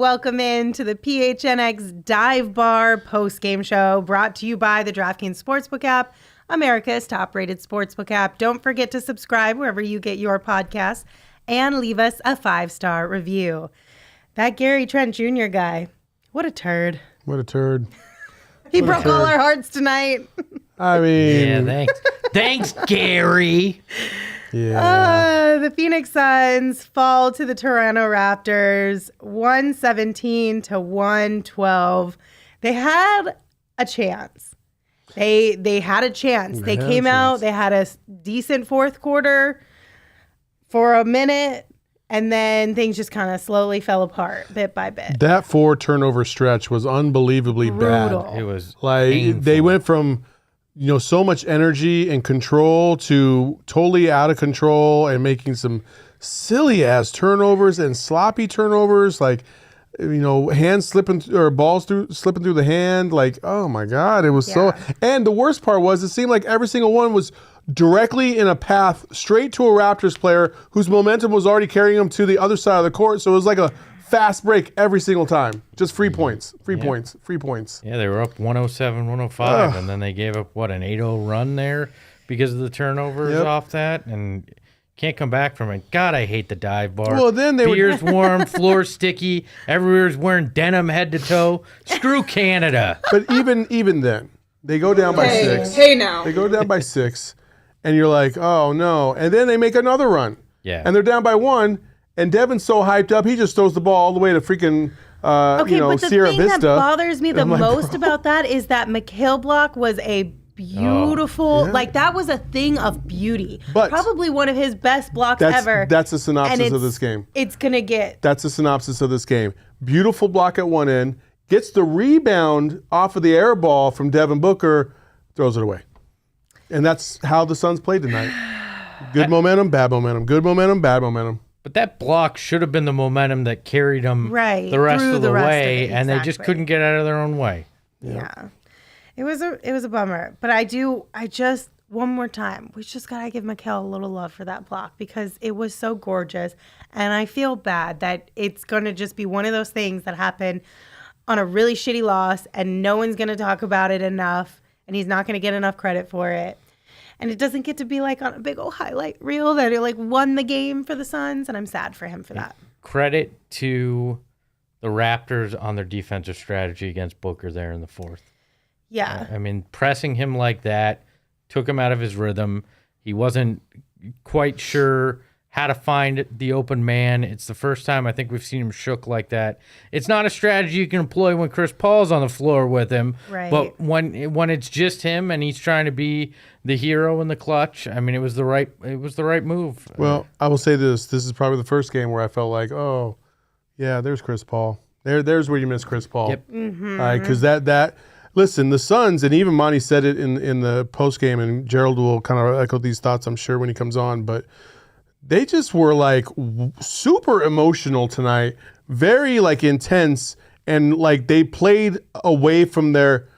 welcome in to the PHNX Dive Bar post-game show brought to you by the DraftKings Sportsbook app, America's top-rated sportsbook app. Don't forget to subscribe wherever you get your podcasts and leave us a 5-star review. That Gary Trent Jr. guy, what a turd. What a turd. He broke all our hearts tonight. I mean... Yeah, thanks. Thanks, Gary. Yeah. The Phoenix Suns fall to the Toronto Raptors 117-112. They had a chance. They had a chance. They came out. They had a decent fourth quarter for a minute, and then things just kind of slowly fell apart bit by bit. That 4 turnover stretch was unbelievably Brutal. bad. It was like painful. They went from so much energy and control to totally out of control and making some silly ass turnovers and sloppy turnovers, like hands slipping or balls slipping through the hand. Like, oh my God, it was so. And the worst part was, it seemed like every single one was directly in a path straight to a Raptors player whose momentum was already carrying them to the other side of the court. So it was like a fast break every single time. Just free points. Yeah, they were up 107, 105, and then they gave up, an 8-0 run there because of the turnovers off that, and can't come back from it. God, I hate the dive bar. Well, then Beer's warm, floor sticky, everywhere's wearing denim head to toe. Screw Canada. But even then, they go down by 6. Hey now. They go down by 6, and you're like, oh no. And then they make another run. Yeah. And they're down by 1. And Devin's so hyped up, he just throws the ball all the way to freaking, but the Sierra thing Vista. that bothers me the most about that is that McHale block was a beautiful, that was a thing of beauty. But probably one of his best blocks ever. That's a synopsis of this game. It's going to get. That's a synopsis of this game. Beautiful block at one end, gets the rebound off of the air ball from Devin Booker, throws it away. And that's how the Suns played tonight. Good momentum, bad momentum. Good momentum, bad momentum. But that block should have been the momentum that carried them the rest of the way, and they just couldn't get out of their own way. Yeah. It was a bummer. But one more time, we just got to give McHale a little love for that block because it was so gorgeous. And I feel bad that it's going to just be one of those things that happen on a really shitty loss, and no one's going to talk about it enough, and he's not going to get enough credit for it. And it doesn't get to be on a big old highlight reel that it won the game for the Suns, and I'm sad for him for that. Credit to the Raptors on their defensive strategy against Booker there in the fourth. Yeah. I mean, pressing him like that took him out of his rhythm. He wasn't quite sure how to find the open man. It's the first time I think we've seen him shook like that. It's not a strategy you can employ when Chris Paul's on the floor with him. Right. But when it's just him and he's trying to be the hero in the clutch, I mean, it was the right move. Well, I will say this. This is probably the first game where I felt like, oh, yeah, there's Chris Paul. There's where you miss Chris Paul. Yep. Mm-hmm. Because listen, the Suns, and even Monty said it in the post game, and Gerald will kind of echo these thoughts, I'm sure, when he comes on, but they just were super emotional tonight, very intense, and they played away from their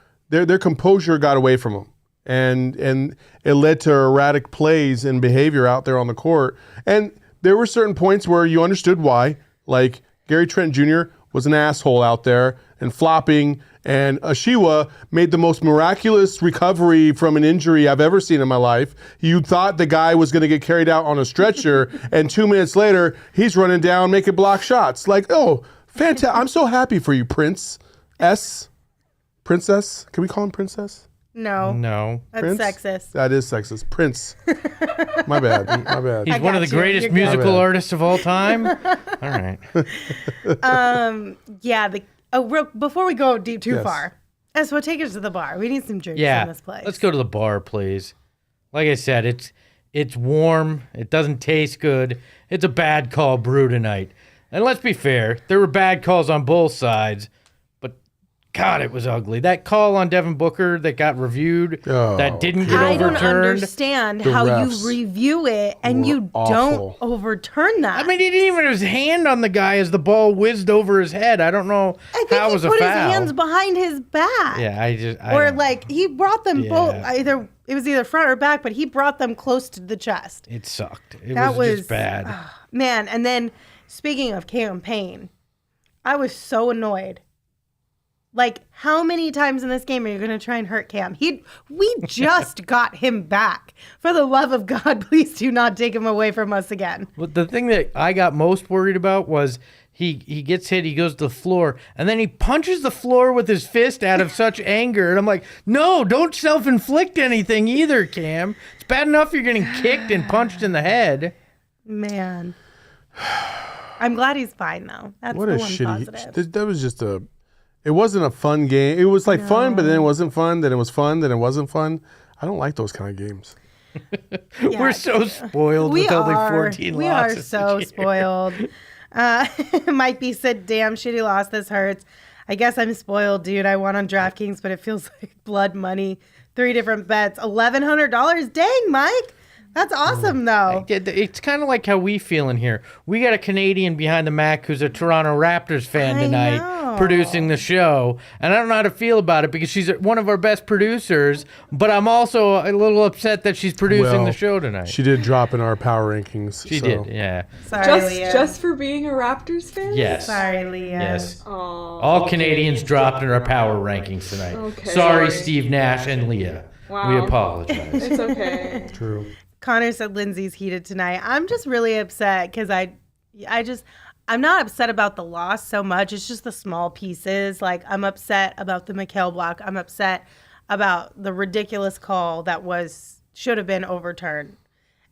composure got away from them, and it led to erratic plays and behavior out there on the court. And there were certain points where you understood why, like Gary Trent Jr. was an asshole out there and flopping, and Ashiwa made the most miraculous recovery from an injury I've ever seen in my life. You thought the guy was going to get carried out on a stretcher, and 2 minutes later, he's running down, making block shots. Oh, fantastic. I'm so happy for you, Princess. Princess? Can we call him Princess? No. That's Prince? sexist. That is sexist. Prince. My bad. He's one of the greatest musical artists of all time. All right. Before we go too far, Espo, take us to the bar. We need some drinks in this place. Let's go to the bar, please. Like I said, it's warm. It doesn't taste good. It's a bad call brew tonight. And let's be fair, there were bad calls on both sides, but God, it was ugly. That call on Devin Booker that got reviewed, that didn't get overturned. I don't understand how you review it and you don't overturn that. I mean, he didn't even have his hand on the guy as the ball whizzed over his head. I don't know how it was a foul. He put his hands behind his back. Yeah, he brought them both. It was either front or back, but he brought them close to the chest. It sucked. It was just bad. Man, and then speaking of campaign, I was so annoyed. Like, how many times in this game are you going to try and hurt Cam? We just got him back. For the love of God, please do not take him away from us again. But the thing that I got most worried about was he gets hit, he goes to the floor, and then he punches the floor with his fist out of such anger. And I'm like, no, don't self-inflict anything either, Cam. It's bad enough you're getting kicked and punched in the head. Man. I'm glad he's fine, though. That's What the a one shitty. positive. That was just a. It wasn't a fun game. It was like fun, but then it wasn't fun. Then it was fun. Then it wasn't fun. I don't like those kind of games. Yeah. We're so spoiled with only 14 We are losses. so spoiled. Mike B said, damn, shitty loss. This hurts. I guess I'm spoiled, dude. I won on DraftKings, but it feels like blood money. 3 different bets. $1,100. Dang, Mike. That's awesome, though. It's kind of like how we feel in here. We got a Canadian behind the Mac who's a Toronto Raptors fan tonight producing the show. And I don't know how to feel about it because she's one of our best producers, but I'm also a little upset that she's producing the show tonight. She did drop in our power rankings. She did, yeah. Sorry, Leah. Just for being a Raptors fan? Yes. Sorry, Leah. Yes. Aww. All Canadians dropped in our power rankings tonight. Okay. Sorry, Steve Nash and Leah. Wow. We apologize. It's okay. True. Connor said Lindsey's heated tonight. I'm just really upset because I'm not upset about the loss so much. It's just the small pieces. Like, I'm upset about the Mikal block. I'm upset about the ridiculous call that should have been overturned.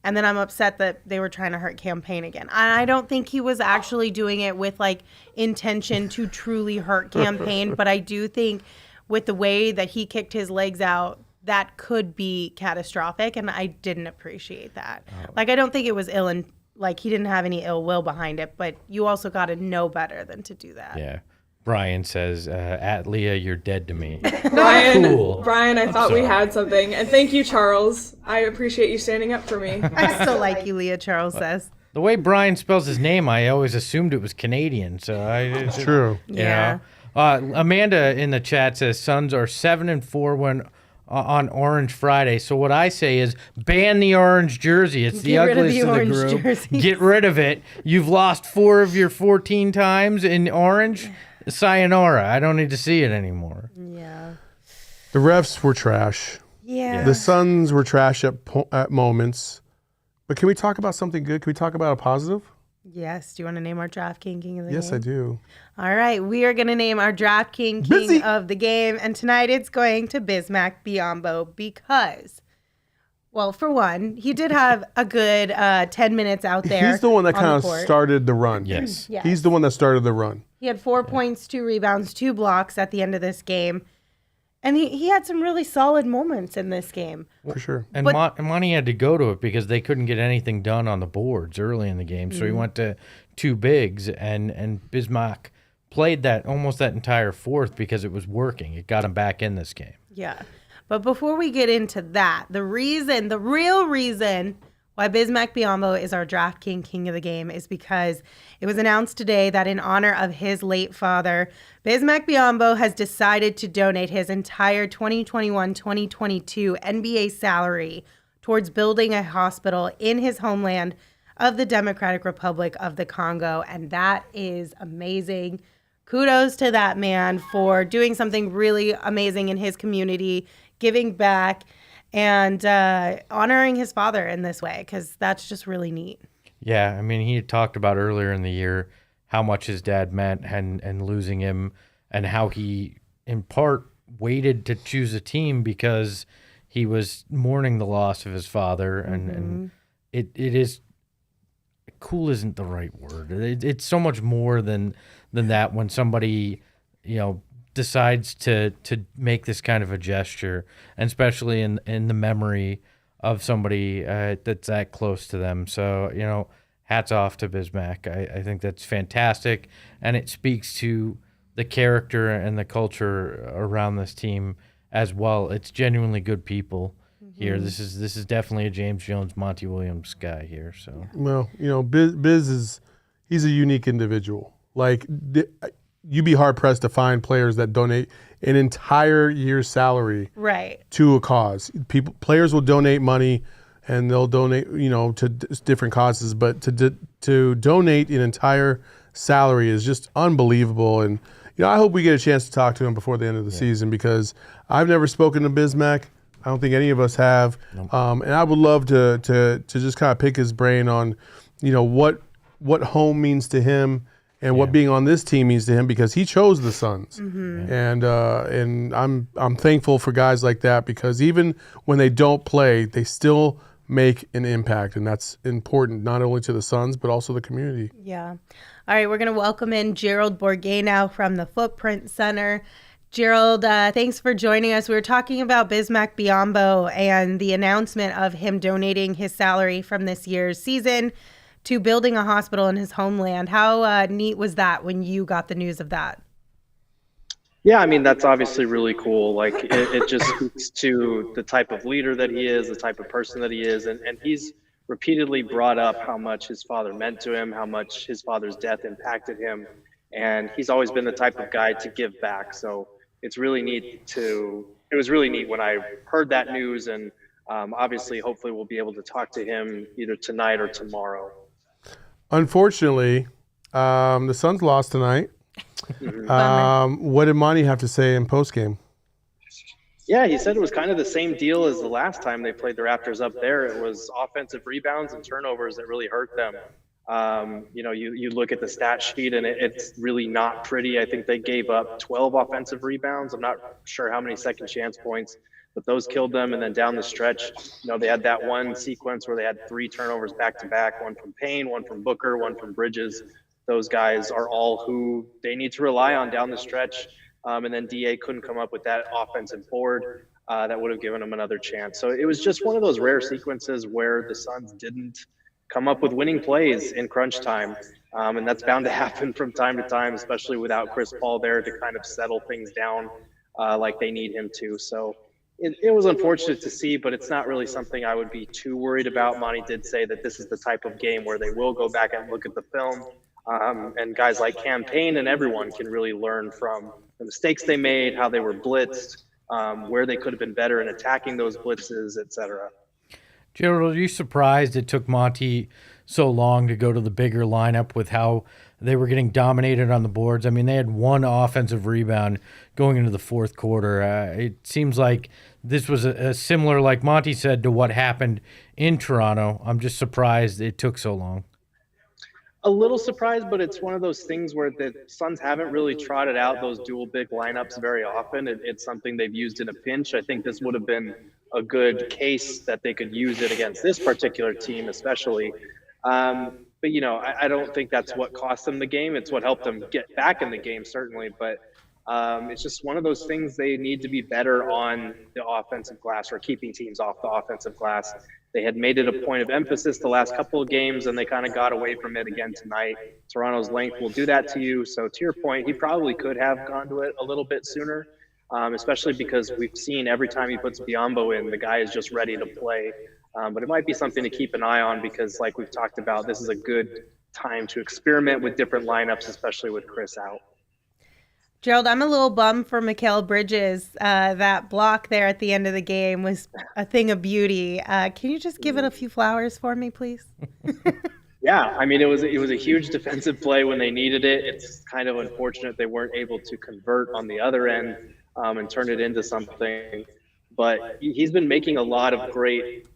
And then I'm upset that they were trying to hurt Campaign again. And I don't think he was actually doing it with like intention to truly hurt Campaign, but I do think with the way that he kicked his legs out, that could be catastrophic, and I didn't appreciate that. Like, I don't think it was ill, and like he didn't have any ill will behind it, but you also got to know better than to do that. Yeah. Brian says, at Leah, you're dead to me. Brian, Cool. Brian, I thought we sorry. had something. And thank you, Charles. I appreciate you standing up for me. I still like you, Leah, Charles says. The way Brian spells his name, I always assumed it was Canadian. So It's true. Yeah. Amanda in the chat says Suns are 7-4 when on Orange Friday. So what I say is ban the orange jersey. It's the Get rid of ugliest the of the orange group. jerseys. Get rid of it. You've lost 4 of your 14 times in orange. Sayonara. I don't need to see it anymore. Yeah. The refs were trash. Yeah. The Suns were trash at moments. But can we talk about something good? Can we talk about a positive? Yes. Do you want to name our DraftKings King of the Yes, game? I do. All right. We are going to name our DraftKings King Busy. of the game. And tonight it's going to Bismack Biyombo because, well, for one, he did have a good 10 minutes out there. He's the one that on kind the of court. started the run. Yes. Yes. He's the one that started the run. He had 4 points, 2 rebounds, 2 blocks at the end of this game. And he had some really solid moments in this game. For sure. And Monty had to go to it because they couldn't get anything done on the boards early in the game. So he went to 2 bigs, and Bismack played that almost that entire fourth because it was working. It got him back in this game. Yeah. But before we get into that, the real reason why Bismack Biyombo is our DraftKings King of the game is because it was announced today that in honor of his late father, Bismack Biyombo has decided to donate his entire 2021-2022 NBA salary towards building a hospital in his homeland of the Democratic Republic of the Congo. And that is amazing. Kudos to that man for doing something really amazing in his community, giving back, and honoring his father in this way, because that's just really neat. Yeah, I mean, he had talked about earlier in the year how much his dad meant and losing him, and how he, in part, waited to choose a team because he was mourning the loss of his father. And it is, cool isn't the right word. It's so much more than that when somebody, decides to make this kind of a gesture, and especially in the memory of somebody that's that close to them. So, hats off to Bismack. I think that's fantastic, and it speaks to the character and the culture around this team as well. It's genuinely good people here. This is definitely a James Jones, Monty Williams guy here. So, Well, Biz he's a unique individual. Like, you'd be hard pressed to find players that donate an entire year's salary Right. to a cause. Players will donate money, and they'll donate, to different causes. But to donate an entire salary is just unbelievable. And I hope we get a chance to talk to him before the end of the season, because I've never spoken to Bismack. I don't think any of us have. Nope. And I would love to just kind of pick his brain on, what home means to him and what being on this team means to him, because he chose the Suns. Mm-hmm. And I'm thankful for guys like that, because even when they don't play, they still make an impact, and that's important not only to the Suns but also the community. Yeah. All right, we're going to welcome in Gerald Bourguet now from the Footprint Center. Gerald, thanks for joining us. We were talking about Bismack Biyombo and the announcement of him donating his salary from this year's season to building a hospital in his homeland. How neat was that when you got the news of that? Yeah, I mean, that's obviously really cool. Like, it just speaks to the type of leader that he is, the type of person that he is. And he's repeatedly brought up how much his father meant to him, how much his father's death impacted him. And he's always been the type of guy to give back. So it's really neat it was really neat when I heard that news. And obviously, hopefully we'll be able to talk to him either tonight or tomorrow. Unfortunately, the Suns lost tonight. What did Monty have to say in postgame? Yeah, he said it was kind of the same deal as the last time they played the Raptors up there. It was offensive rebounds and turnovers that really hurt them. You look at the stat sheet and it's really not pretty. I think they gave up 12 offensive rebounds. I'm not sure how many second chance points, but those killed them. And then down the stretch, they had that one sequence where they had 3 turnovers back to back, one from Payne, one from Booker, one from Bridges. Those guys are all who they need to rely on down the stretch. And then DA couldn't come up with that offensive board that would have given them another chance. So it was just one of those rare sequences where the Suns didn't come up with winning plays in crunch time. And that's bound to happen from time to time, especially without Chris Paul there to kind of settle things down like they need him to. So it was unfortunate to see, but it's not really something I would be too worried about. Monty did say that this is the type of game where they will go back and look at the film. And guys like Cam Payne and everyone can really learn from the mistakes they made, how they were blitzed, where they could have been better in attacking those blitzes, etc. Gerald, are you surprised it took Monty so long to go to the bigger lineup with how they were getting dominated on the boards? I mean, they had one offensive rebound going into the fourth quarter. It seems like this was a similar, like Monty said, to what happened in Toronto. I'm just surprised it took so long. A little surprised, but it's one of those things where the Suns haven't really trotted out those dual big lineups very often. It's something they've used in a pinch. I think this would have been a good case that they could use it against this particular team, especially. But, I don't think that's what cost them the game. It's what helped them get back in the game, certainly. But it's just one of those things they need to be better on the offensive glass, or keeping teams off the offensive glass. They had made it a point of emphasis the last couple of games, and they kind of got away from it again tonight. Toronto's length will do that to you. So to your point, he probably could have gone to it a little bit sooner, especially because we've seen every time he puts Biyombo in, the guy is just ready to play. But it might be something to keep an eye on, because like we've talked about, this is a good time to experiment with different lineups, especially with Chris out. Gerald, I'm a little bummed for Mikal Bridges. That block there at the end of the game was a thing of beauty. Can you just give it a few flowers for me, please? Yeah, I mean, it was a huge defensive play when they needed it. It's kind of unfortunate they weren't able to convert on the other end and turn it into something. But he's been making a lot of great,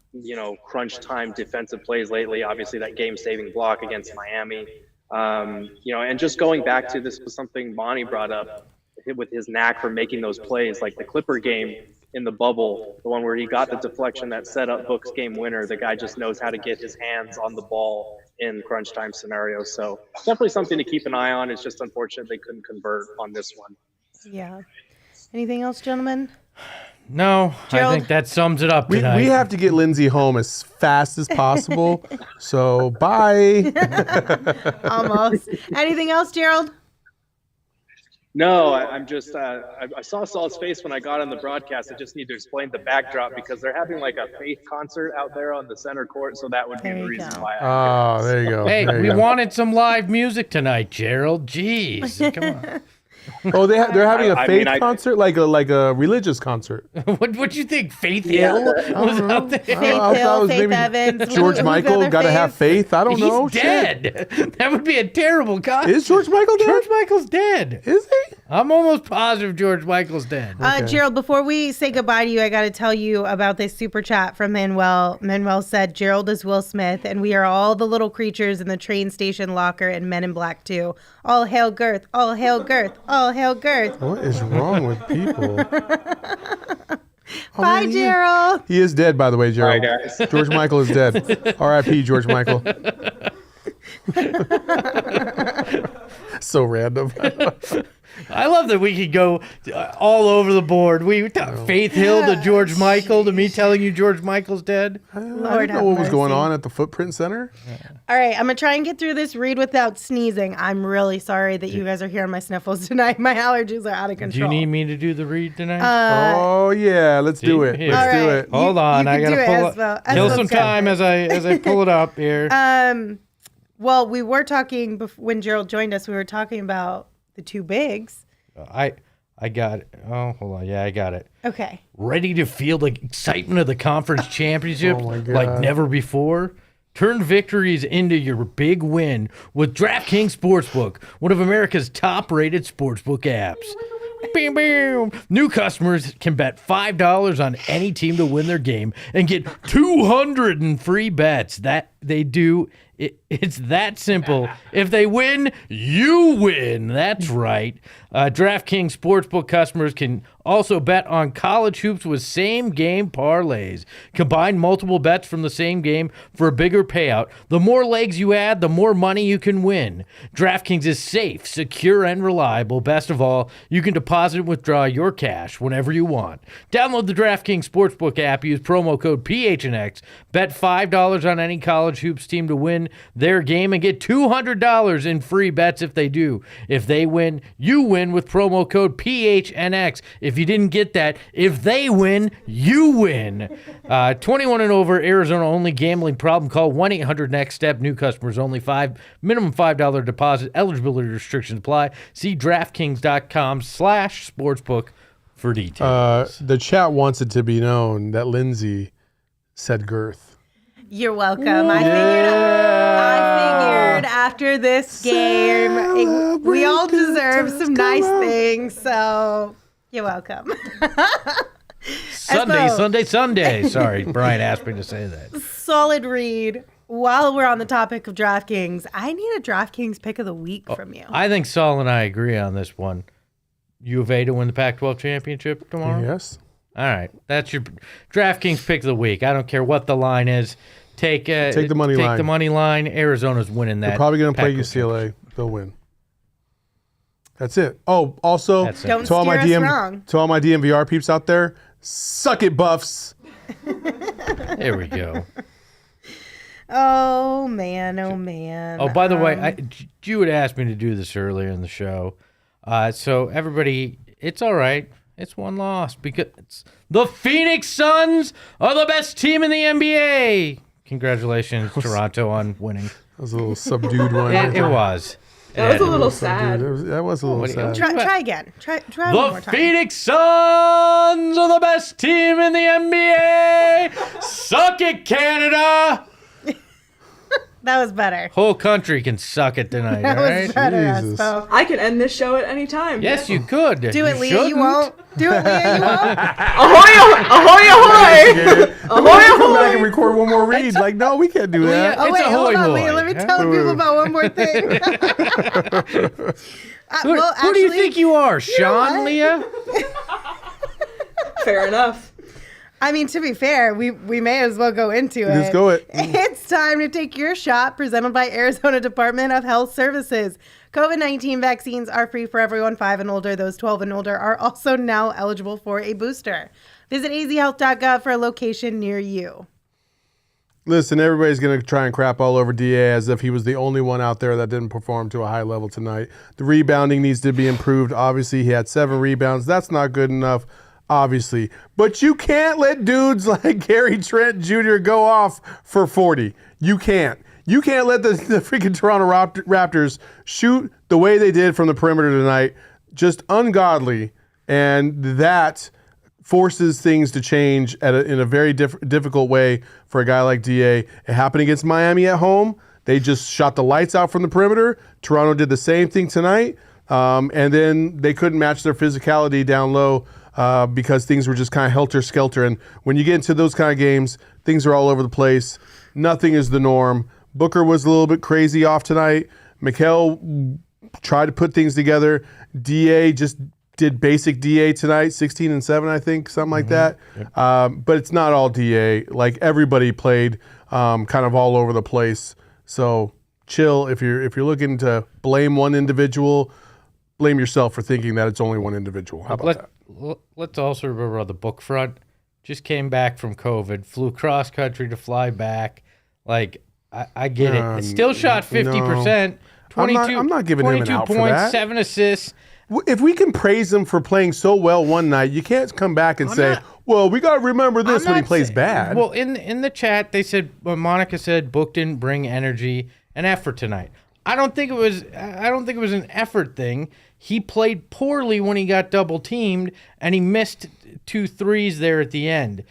crunch time defensive plays lately. Obviously, that game-saving block against Miami. And just going back to, this was something Monty brought up with his knack for making those plays, like the Clipper game in the bubble, the one where he got the deflection that set up Book's game winner. The guy just knows how to get his hands on the ball in crunch time scenarios. So definitely something to keep an eye on. It's just unfortunate they couldn't convert on this one. Yeah. Anything else, gentlemen? No, Gerald? I think that sums it up tonight. We have to get Lindsey home as fast as possible. So bye. Almost. Anything else, Gerald? No, I'm just, I saw Saul's face when I got on the broadcast. I just need to explain the backdrop, because they're having like a faith concert out there on the center court. So that would be the reason why. There you go. Hey, we wanted some live music tonight, Gerald. Jeez, come on. Oh, they're having a I faith mean, concert, like a religious concert. What you think? Faith Hill was out there? Faith I thought it Hill, was Faith maybe Evans. George who's Michael other got to have faith? faith. I don't know. He's dead. That would be a terrible concert. Is George Michael dead? George Michael's dead. Is he? I'm almost positive George Michael's dead. Gerald, before we say goodbye to you, I got to tell you about this super chat from Manuel. Manuel said, Gerald is Will Smith, and we are all the little creatures in the train station locker in Men in Black 2. All hail Girth, all hail Girth, all hail Girth. What is wrong with people? Bye, Gerald. He is dead, by the way, Gerald. Bye, guys. George Michael is dead. R.I.P. George Michael. So random. I love that we could go all over the board. We Faith Hill to George Michael to me telling you George Michael's dead. I Lord didn't know what was have going mercy. on at the Footprint Center. All right, I'm going to try and get through this read without sneezing. I'm really sorry that you guys are hearing my sniffles tonight. My allergies are out of Do control. you need me to do the read tonight? Oh yeah, let's do it. Here. Let's All do right. it. Hold on, you I can gotta do it, pull Espo. up. Kill Espo's some got time it. as I pull it up here. Well, we were talking when Gerald joined us. We were talking about the two bigs. I got it. Oh, hold on. Yeah, I got it. Okay. Ready to feel the excitement of the conference championship Oh my God. like never before? Turn victories into your big win with DraftKings Sportsbook, one of America's top-rated sportsbook apps. Bam, bam. New customers can bet $5 on any team to win their game and get 200 in free bets. That they do. It's that simple. If they win, you win. That's right. DraftKings Sportsbook customers can also bet on college hoops with same-game parlays. Combine multiple bets from the same game for a bigger payout. The more legs you add, the more money you can win. DraftKings is safe, secure, and reliable. Best of all, you can deposit and withdraw your cash whenever you want. Download the DraftKings Sportsbook app. Use promo code PHNX. Bet $5 on any college hoops team to win their game and get $200 in free bets if they do. If they win, you win with promo code PHNX. If you didn't get that, if they win, you win. 21 and over, Arizona only. Gambling problem? Call 1-800-NEXT-STEP. New customers only. Minimum $5 deposit. Eligibility restrictions apply. See DraftKings.com/sportsbook for details. The chat wants it to be known that Lindsey said girth. You're welcome. I figured after this game, we all deserve some nice things. So you're welcome. Sunday. Sorry, Brian asked me to say that. Solid read. While we're on the topic of DraftKings, I need a DraftKings pick of the week from you. I think Saul and I agree on this one. U of A to win the Pac-12 championship tomorrow? Yes. All right. That's your DraftKings pick of the week. I don't care what the line is. Take the money line. Take the money line. Arizona's winning that. They're probably going to play Pac-12 UCLA. They'll win. That's it. Oh, also, That's it. Don't to all my steer us wrong. to all my DMVR peeps out there, suck it, Buffs. There we go. Oh, man. Oh, man. Oh, by the way, you had asked me to do this earlier in the show. So everybody, it's all right. It's one loss because the Phoenix Suns are the best team in the NBA. Congratulations, Toronto, on winning. That was a little subdued one. It was. That was a little sad. That was a little sad. Try again. Try one more The time. Phoenix Suns are the best team in the NBA. Suck it, Canada. That was better. Whole country can suck it tonight, That all was right? better, Jesus. Espo. I can end this show at any time. Yes, you could. Do it, Leah. You shouldn't. won't. Do it, Leah. You won't. Ahoy, ahoy, ahoy! Ahoy, Come back and ahoy! record one more read. Like, no, we can't do that. Leah, Oh, It's wait. a Hold on, hoy-hoy. Leah. Let me tell people about one more thing. Who do you think you are, Sean, what? Leah? Fair enough. I mean, to be fair, we may as well go into it. Let's go it. It's time to take your shot, presented by Arizona Department of Health Services. COVID-19 vaccines are free for everyone 5 and older. Those 12 and older are also now eligible for a booster. Visit azhealth.gov for a location near you. Listen, everybody's going to try and crap all over DA as if he was the only one out there that didn't perform to a high level tonight. The rebounding needs to be improved. Obviously, he had 7 rebounds. That's not good enough, obviously. But you can't let dudes like Gary Trent Jr. go off for 40. You can't. You can't let the freaking Toronto Raptors shoot the way they did from the perimeter tonight. just ungodly, and that forces things to change in a very difficult way for a guy like DA. It happened against Miami at home. They just shot the lights out from the perimeter. Toronto did the same thing tonight, and then they couldn't match their physicality down low because things were just kind of helter-skelter. And when you get into those kind of games, things are all over the place. Nothing is the norm. Booker was a little bit crazy off tonight. Mikal tried to put things together. DA just did basic DA tonight, 16 and 7, I think, something like that. Yep. But it's not all DA. Like, everybody played kind of all over the place. So chill. If you're looking to blame one individual, blame yourself for thinking that it's only one individual. How about that? Let's also remember on the Book front, just came back from COVID, flew cross country to fly back. Like, I get it. It still shot 50%. No. 22, I'm not giving him an out for that. 7 assists. If we can praise him for playing so well one night, you can't come back and say, well, we got to remember this when he plays bad. Well, in the chat, they said, Monica said, Book didn't bring energy and effort tonight. I don't think it was an effort thing. He played poorly when he got double teamed, and he missed 2 threes there at the end.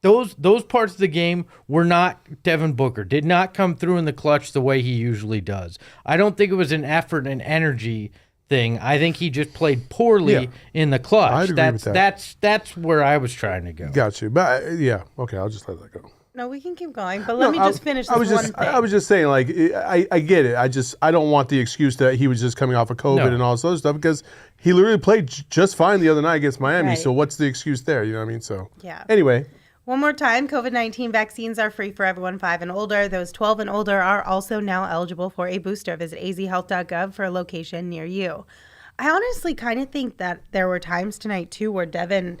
Those parts of the game were not Devin Booker. Did not come through in the clutch the way he usually does. I don't think it was an effort and energy thing. I think he just played poorly in the clutch. I'd agree with that. That's where I was trying to go. Got you. But okay, I'll just let that go. No, we can keep going, but let me just finish this one thing. I was just saying, like, I get it. I don't want the excuse that he was just coming off of COVID and all this other stuff, because he literally played just fine the other night against Miami. Right. So what's the excuse there? You know what I mean? So anyway. One more time, COVID-19 vaccines are free for everyone 5 and older. Those 12 and older are also now eligible for a booster. Visit azhealth.gov for a location near you. I honestly kind of think that there were times tonight, too, where Devin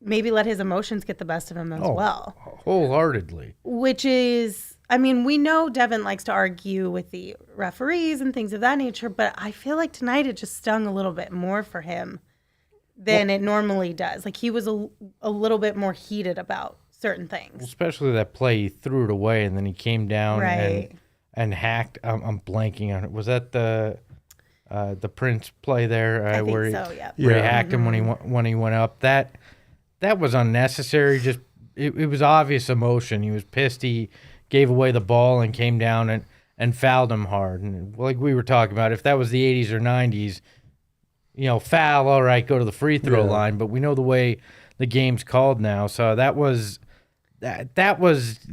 maybe let his emotions get the best of him as well. Wholeheartedly. Which is, I mean, we know Devin likes to argue with the referees and things of that nature, but I feel like tonight it just stung a little bit more for him than it normally does. Like, he was a little bit more heated about certain things. Especially that play, he threw it away, and then he came down and hacked. I'm blanking on it. Was that the Prince play there? I where think so, yeah. Where he hacked him when he went up. That was unnecessary. Just it was obvious emotion. He was pissed. He gave away the ball and came down and fouled him hard. And like we were talking about, if that was the 80s or 90s, foul, all right, go to the free throw line. But we know the way the game's called now. So that was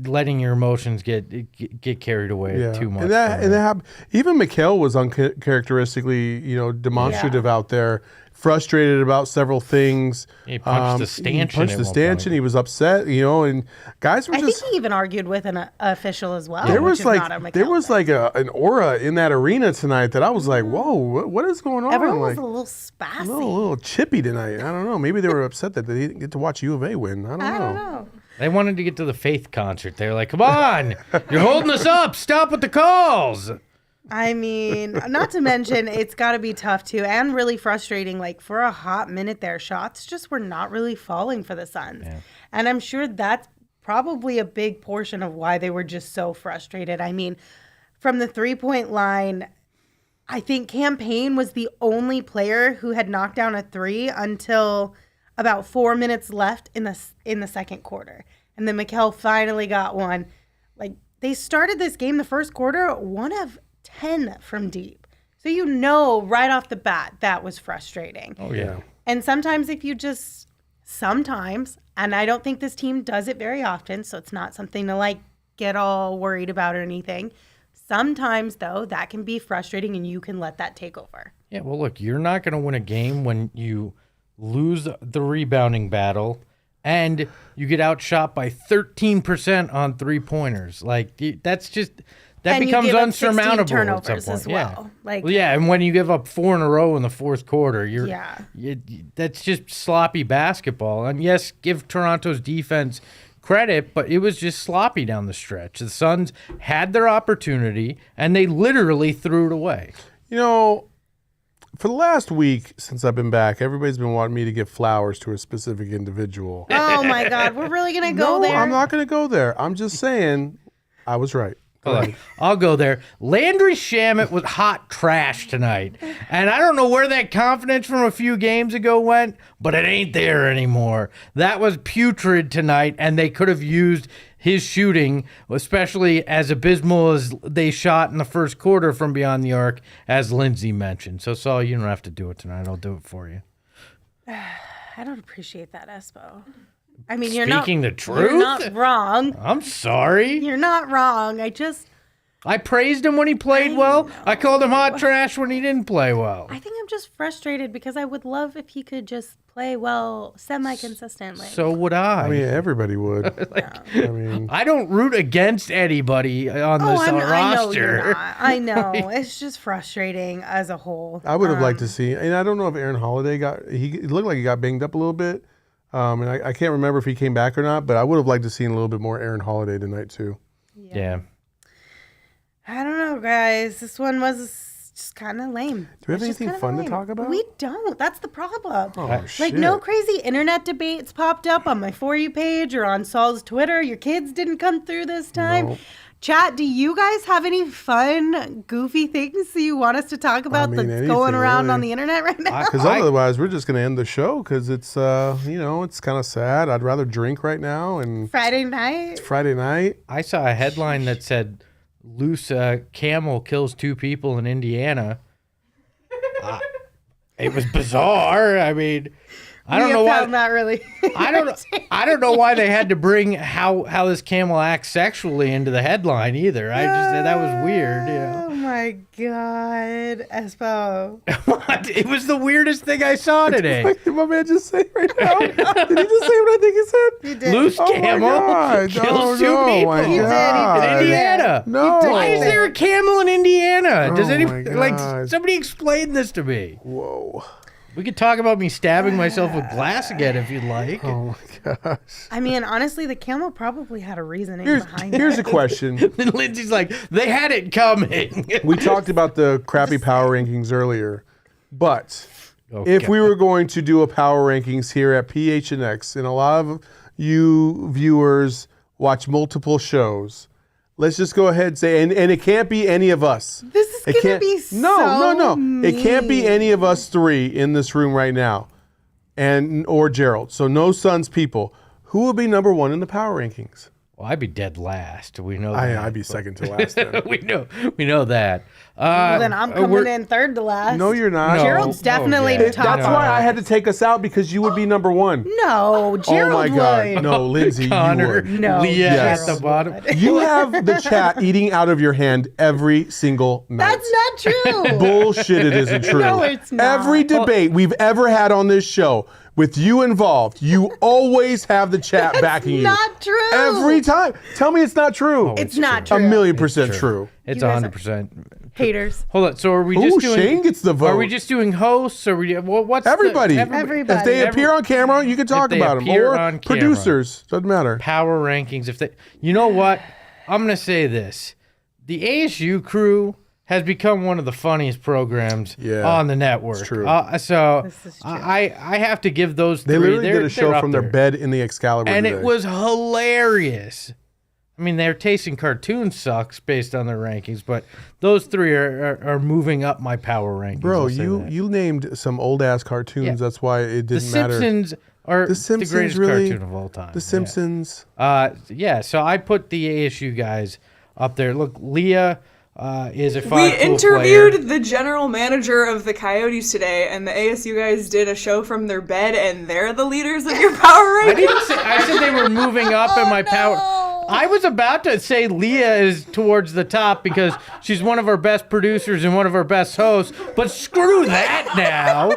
letting your emotions get carried away too much. And that happened. Even Mikal was uncharacteristically, demonstrative out there, frustrated about several things. He punched the stanchion. He was upset, and guys were I think he even argued with an official as well. There was an aura in that arena tonight that I was like, whoa, what is going on? Everyone was a little spassy. A little chippy tonight. I don't know. Maybe they were upset that they didn't get to watch U of A win. I don't know. They wanted to get to the Faith concert. They were like, come on, you're holding us up. Stop with the calls. I mean, not to mention, it's got to be tough, too, and really frustrating. Like, for a hot minute there, shots just were not really falling for the Suns. Yeah. And I'm sure that's probably a big portion of why they were just so frustrated. I mean, from the three-point line, I think Cam Payne was the only player who had knocked down a three until about 4 minutes left in the second quarter. And then Mikal finally got one. Like, they started this game, the first quarter, 1 of 10 from deep. So right off the bat, that was frustrating. Oh, yeah. And sometimes and I don't think this team does it very often, so it's not something to, get all worried about or anything. Sometimes, though, that can be frustrating, and you can let that take over. Yeah, well, look, you're not going to win a game when you lose the rebounding battle and you get outshot by 13% on three-pointers. Like, that's just... That and becomes you give unsurmountable up 16 turnovers at some point. as well. And when you give up 4 in a row in the fourth quarter, that's just sloppy basketball. And yes, give Toronto's defense credit, but it was just sloppy down the stretch. The Suns had their opportunity, and they literally threw it away. For the last week since I've been back, everybody's been wanting me to give flowers to a specific individual. Oh, my God. We're really going to go there? I'm not going to go there. I'm just saying I was right. Hold on. I'll go there. Landry Shamet was hot trash tonight. And I don't know where that confidence from a few games ago went, but it ain't there anymore. That was putrid tonight, and they could have used his shooting, especially as abysmal as they shot in the first quarter from beyond the arc, as Lindsey mentioned. So, Saul, you don't have to do it tonight. I'll do it for you. I don't appreciate that, Espo. I mean, Speaking the truth? You're not wrong. I'm sorry. You're not wrong. I praised him when he played well. I called him hot trash when he didn't play well. I think I'm just frustrated because I would love if he could just play well semi-consistently. So would I. I mean, everybody would. I mean, I don't root against anybody on this roster. I know. It's just frustrating as a whole. I would have liked to see, and I don't know if Aaron Holiday it looked like he got banged up a little bit. And I can't remember if he came back or not, but I would have liked to see a little bit more Aaron Holiday tonight too. Yeah. I don't know, guys. This one was just kind of lame. Do we have anything fun to talk about? We don't. That's the problem. Oh, shit. No crazy internet debates popped up on my For You page or on Saul's Twitter. Your kids didn't come through this time. Nope. Chat, do you guys have any fun, goofy things that you want us to talk about that's going around on the internet right now? Because otherwise, we're just going to end the show because it's, it's kind of sad. I'd rather drink right now. And Friday night? It's Friday night. I saw a headline that said, loose camel kills 2 people in Indiana. It was bizarre. I mean, I don't know why. Not really. I don't know why they had to bring how this camel acts sexually into the headline either. I just that was weird. Oh my God, Espo! It was the weirdest thing I saw today. What did my man just say right now? Did he just say what I think he said? He did. Loose camel kills 2 people my He did. God. in Indiana. No. Why is there a camel in Indiana? Does Oh anybody my God. somebody explain this to me? Whoa. We could talk about me stabbing myself with glass again if you'd like. Oh my gosh. I mean, honestly, the camel probably had a reasoning behind it. Here's a question. And Lindsey's like, they had it coming. We talked about the crappy power rankings earlier, but if we were going to do a power rankings here at PHNX, and a lot of you viewers watch multiple shows, let's just go ahead and say, and it can't be any of us. This is going to be No. mean. It can't be any of us 3 in this room right now, or Gerald. So no Suns people. Who will be number 1 in the power rankings? Well, I'd be dead last. We know that. I'd be second to last then. we know that. Well, then I'm coming in third to last. No, you're not. Gerald's definitely top. That's why I had to take us out because you would be number 1. No, Gerald Oh my God. would. No, Lindsey, Connor, you would. No, Leah Yes. at the bottom. You have the chat eating out of your hand every single night. That's not true. Bullshit, it isn't true. No, it's not. Every debate we've ever had on this show, with you involved, you always have the chat backing you. Not true. Every time. Tell me it's not true. It's not true. 1,000,000% true. It's You guys 100%. Haters. Hold on. So are we Ooh, just doing? Shane gets the vote. Are we just doing hosts? Or what's Everybody. Everybody. If they appear on camera, you can talk they about them. appear Or on camera. producers. Doesn't matter. power rankings? If they, you know what, I'm gonna say this: the ASU crew has become one of the funniest programs on the network. It's true. So This is true. I have to give those They three. literally did a show from their bed in the Excalibur and today. it was hilarious. I mean, their taste in cartoons sucks based on their rankings, but those 3 are moving up my power rankings. Bro, I'll say that. you named some old ass cartoons. Yeah. That's why it The didn't matter. Simpsons are The Simpsons the greatest really- cartoon of all time. The Simpsons. Yeah, so I put the ASU guys up there. Look, Leah is a We fine interviewed the general manager of the Coyotes today, and the ASU guys did a show from their bed, and they're the leaders of your power ranking. I said they were moving up in my power. I was about to say Leah is towards the top because she's one of our best producers and one of our best hosts, but screw that now.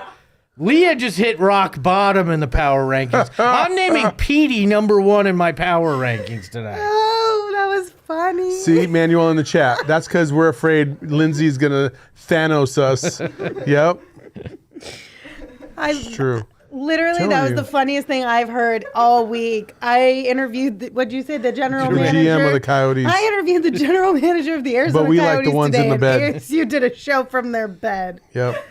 Leah just hit rock bottom in the power rankings. I'm naming Petey number 1 in my power rankings tonight. Oh, that was funny. See, Manuel in the chat. That's because we're afraid Lindsey's going to Thanos us. Yep. It's true. Literally, Telling that was you. the funniest thing I've heard all week. I interviewed, what'd you say, the general The manager? GM of the Coyotes. I interviewed the general manager of the Arizona But we Coyotes like the ones today, in the bed. and ASU did a show from their bed. Yep.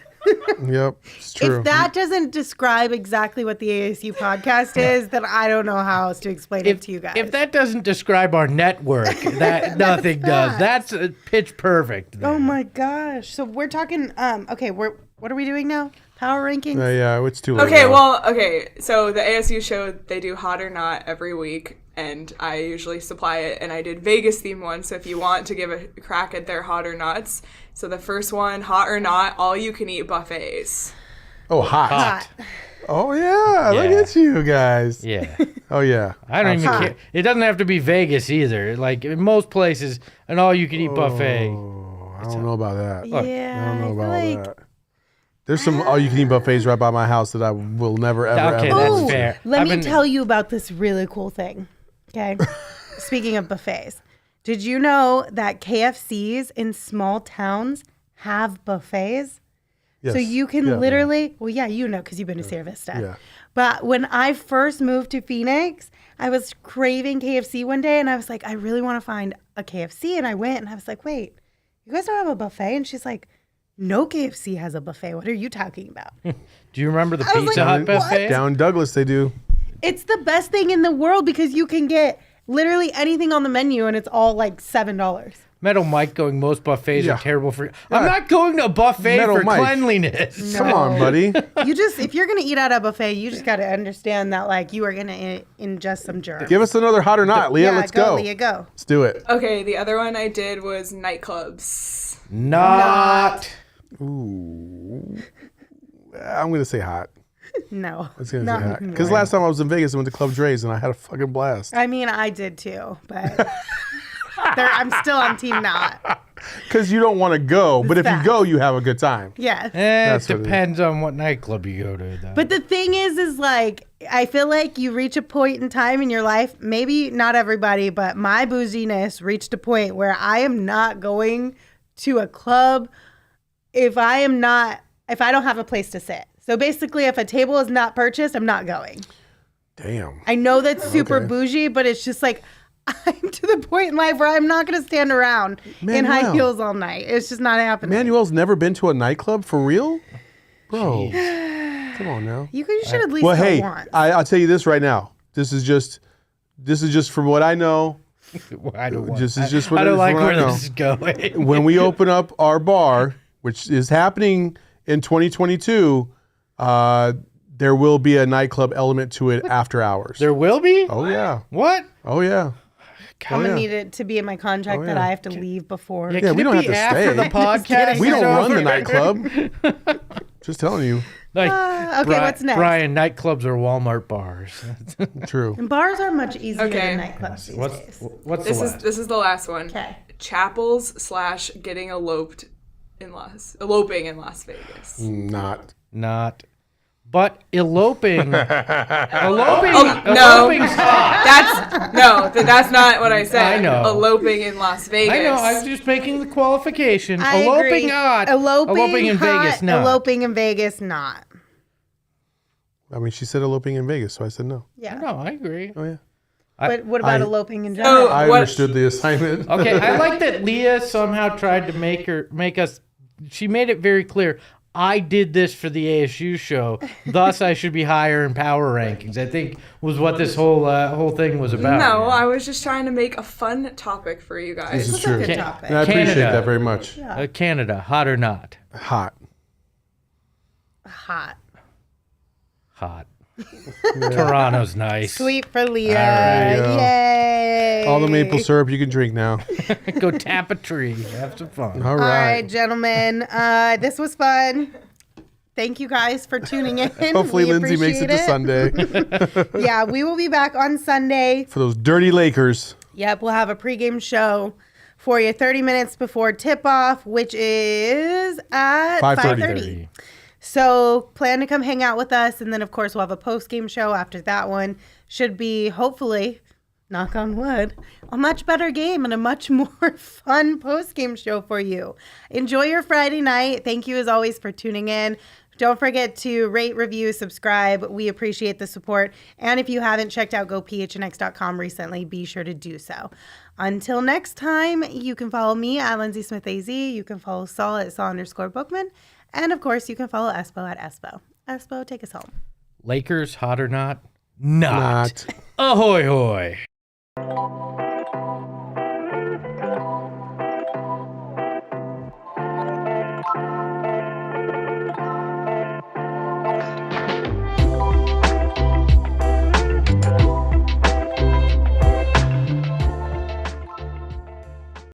Yep, it's true. If that doesn't describe exactly what the ASU podcast is, then I don't know how else to explain it to you guys. If that doesn't describe our network, that nothing does. That's pitch perfect. Oh my gosh. So we're talking okay, what are we doing now? Power rankings? Yeah, it's too late. Okay, now. well, okay. So the ASU show, they do Hot or Not every week, and I usually supply it. And I did Vegas theme one. So if you want to give a crack at their Hot or Nots, so the first one, Hot or Not, all you can eat buffets. Oh, hot. Hot. Oh yeah, look Yeah. at you guys. Yeah. Oh yeah. I don't even care. It doesn't have to be Vegas either. Like in most places, an all-you-can-eat buffet. Oh, I don't know about that. Yeah. I don't know feel about like that. There's some all-you-can-eat buffets right by my house that I will never, ever, Okay, ever. that's Ooh, fair. Let I've me been- tell you about this really cool thing. Okay. Speaking of buffets, did you know that KFCs in small towns have buffets? Yes. So you can Yeah. literally, well, yeah, you know, because you've been to Sierra Vista. Yeah. But when I first moved to Phoenix, I was craving KFC one day and I was like, I really want to find a KFC. And I went and I was like, wait, you guys don't have a buffet? And she's like, no KFC has a buffet. What are you talking about? Do you remember the I was Pizza like, Hut what? buffet? Down in Douglas, they do. It's the best thing in the world because you can get literally anything on the menu and it's all like $7. Metal Mike going, most buffets Yeah. are terrible for... I'm not going to a buffet Metal for Mike. cleanliness. Come on, buddy. You just, if you're going to eat at a buffet, you just got to understand that like you are going to ingest some germs. Give us another hot or not, Leah. Yeah, Let's go. Leah, go. Let's do it. Okay, the other one I did was nightclubs. Not. Ooh. I'm gonna say hot. No. I was gonna Not say hot. even Because last time I was in Vegas, I went to Club Dre's and I had a fucking blast. I mean, I did too, but I'm still on team not. Because you don't want to go, but if you facts. go, you have a good time. Yeah. It That's what it is. depends on what nightclub you go to, though. But the thing is like, I feel like you reach a point in time in your life, maybe not everybody, but my bouginess reached a point where I am not going to a club if I don't have a place to sit. So basically, if a table is not purchased, I'm not going. Damn. I know that's super Okay. bougie, but it's just like, I'm to the point in life where I'm not going to stand around in high Manuel. heels all night. It's just not happening. Manuel's never been to a nightclub for real? Bro. Come on now. You should at least Well, go hey, once. I'll tell you this right now. This is just from what I know. I don't want. This is just what I don't it is like from what where I know. this is going. When we open up our bar, which is happening in 2022, there will be a nightclub element to it after hours. There will be? Oh yeah. What? Oh yeah. I'm yeah. gonna need it to be in my contract Oh, that yeah. I have to leave before. Yeah, Yeah, can we it don't be have to after stay. the podcast? We is don't run the over? nightclub. Just telling you. Like, Okay, what's next? Brian, nightclubs are Walmart bars. True. And bars are much easier Okay. than nightclubs these days. What's This the is last? this is the last one. Okay. Chapels / getting eloping in Las Vegas. Not. Not. But eloping. no. Eloping's hot. That's not what I said. I know. Eloping in Las Vegas. I know. I'm just making the qualification. I eloping agree. hot. Eloping in hot, Vegas. Not. Eloping in Vegas, not. I mean, she said eloping in Vegas, so I said no. Yeah. No, I agree. Oh yeah. But what about I- eloping in general? I What- understood the assignment. Okay, I like that Leah somehow tried to make us. She made it very clear. I did this for the ASU show, thus I should be higher in power rankings. I think was what this whole thing was about. No, I was just trying to make a fun topic for you guys. This is This is a true. good And topic. I appreciate Canada. that very much. Canada, hot or not? Hot. Hot. Hot. Toronto's nice. Sweet for Leah. There you go. Yay. All the maple syrup you can drink now. Go tap a tree. Have some fun. All All right, right. gentlemen. This was fun. Thank you guys for tuning in. Hopefully We Lindsay makes it to appreciate Sunday Yeah, we will be back on Sunday. for those dirty Lakers. Yep, we'll have a pregame show for you 30 minutes before tip-off, which is at 5:30. So plan to come hang out with us. And then, of course, we'll have a post-game show after that one. Should be, hopefully, knock on wood, a much better game and a much more fun post-game show for you. Enjoy your Friday night. Thank you, as always, for tuning in. Don't forget to rate, review, subscribe. We appreciate the support. And if you haven't checked out GoPHNX.com recently, be sure to do so. Until next time, you can follow me at Lindsey Smith AZ. You can follow Saul at Saul_Bookman. And of course, you can follow Espo at Espo. Espo, take us home. Lakers, hot or not? Not. Not. Ahoy hoy.